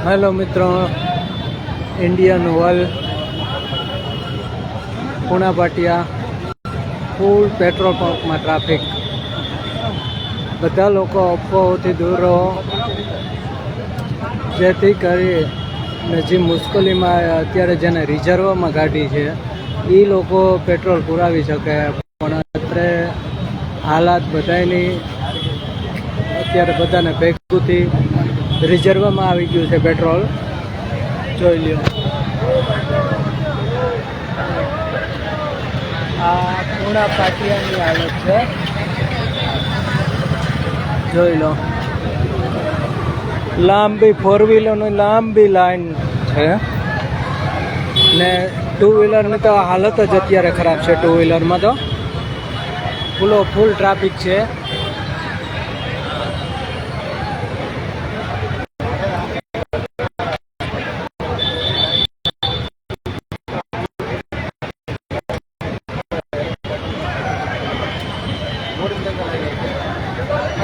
Hello મિત્રો, Indian oil Puna પાટિયા ફૂલ petrol પંપમાં traffic. બધા લોકો અફવાઓથી દૂર રહો, જેથી કરીને જે મુશ્કેલીમાં અત્યારે જેને રિઝર્વમાં ગાડી છે એ લોકો પેટ્રોલ પુરાવી શકે. પણ અત્યારે હાલાત બધાની અત્યારે બધાને ભેગુંથી રિઝર્વમાં આવી ગયું છે પેટ્રોલ. જોઈ લ્યો, આ પૂણા પાટિયાની હાલત છે. જોઈ લો, લાંબી ફોર વ્હીલરની લાંબી લાઈન છે ને ટુ વ્હીલરની તો હાલત જ અત્યારે ખરાબ છે. ટુ વ્હીલરમાં તો ફૂલ ટ્રાફિક છે.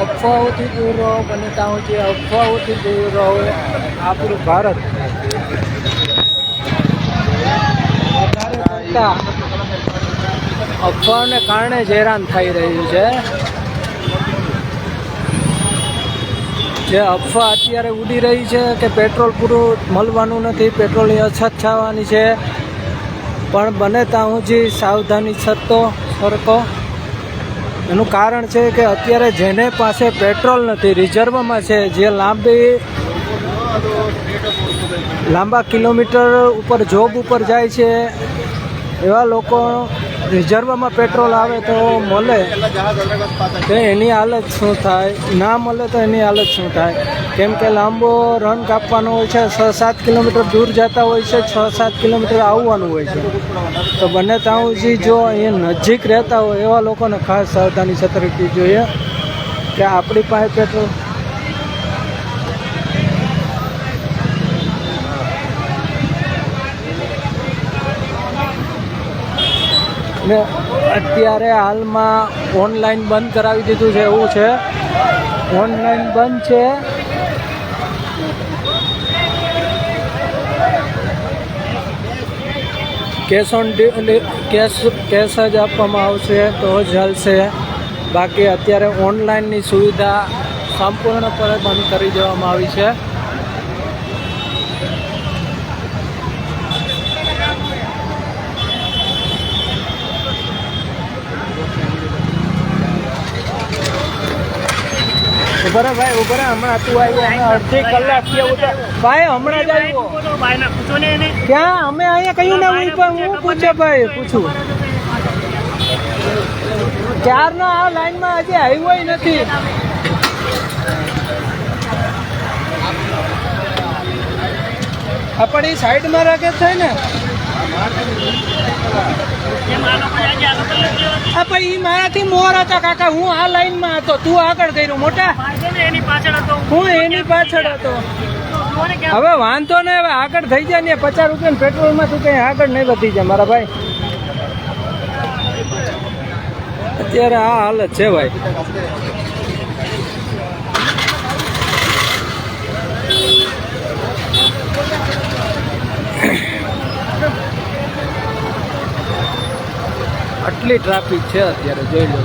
અફવાઓથી દૂર રહો, બને ત્યાં સુધી અફવાઓથી દૂર રહો. આપણું ભારત અફવાઓને કારણે જ હેરાન થઈ રહ્યું છે. જે અફવા અત્યારે ઉડી રહી છે કે પેટ્રોલ પૂરું મળવાનું નથી, પેટ્રોલની અછત થવાની છે, પણ બને ત્યાં સુધી સાવધાની સરકો. એનું કારણ છે કે અત્યારે જેને પાસે પેટ્રોલ નથી, રિઝર્વમાં છે, જે લાંબા કિલોમીટર ઉપર જોબ ઉપર જાય છે, એવા લોકો રિઝર્વમાં પેટ્રોલ આવે તો મળે તો એની હાલત શું થાય, ના મળે તો એની હાલત શું થાય. કેમ કે લાંબો રન કાપવાનો હોય છે, 6-7 કિલોમીટર દૂર જતા હોય છે, 6-7 કિલોમીટર આવવાનું હોય છે. તો બને ત્યાં સુધી જો અહીંયા નજીક રહેતા હોય એવા લોકોને ખાસ સાવધાની સતર્કતા જોઈએ કે આપણી પાસે પેટ્રોલ ને અત્યારે હાલમાં ઓનલાઈન બંધ કરાવી દીધું છે. એવું છે, ઓનલાઈન બંધ છે. કેશ જ આપવામાં આવશે તો જ ચાલશે. બાકી અત્યારે ઓનલાઈનની સુવિધા સંપૂર્ણપણે બંધ કરી દેવામાં આવી છે. ઉભરે ભાઈ, ઉભરે, હમણાં તું આવ્યો, અડધી કલાક કેવું છે ભાઈ, હમણાં જ આવ્યો. ક્યાં અમે અહીંયા કયું ના હોય પણ હું પૂછે ભાઈ, પૂછું ક્યારનો આ લાઈનમાં હજી આવ્યો નથી. આપણી સાઈડમાં રાખે છે ને પણ ઈ મારાથી મોર હતા કાકા. હું આ લાઈનમાં હતો, તું આગળ કર્યું મોટા, હું એની પાછળ હતો. હવે વાંધો ને, હવે આગળ થઈ જાય ને. 50 રૂપિયા પેટ્રોલમાં તું કઈ આગળ નહીં વધી જાય મારા ભાઈ. અત્યારે આ હાલત છે ભાઈ. આટલી ટ્રાફિક છે અત્યારે, જોઈ લો.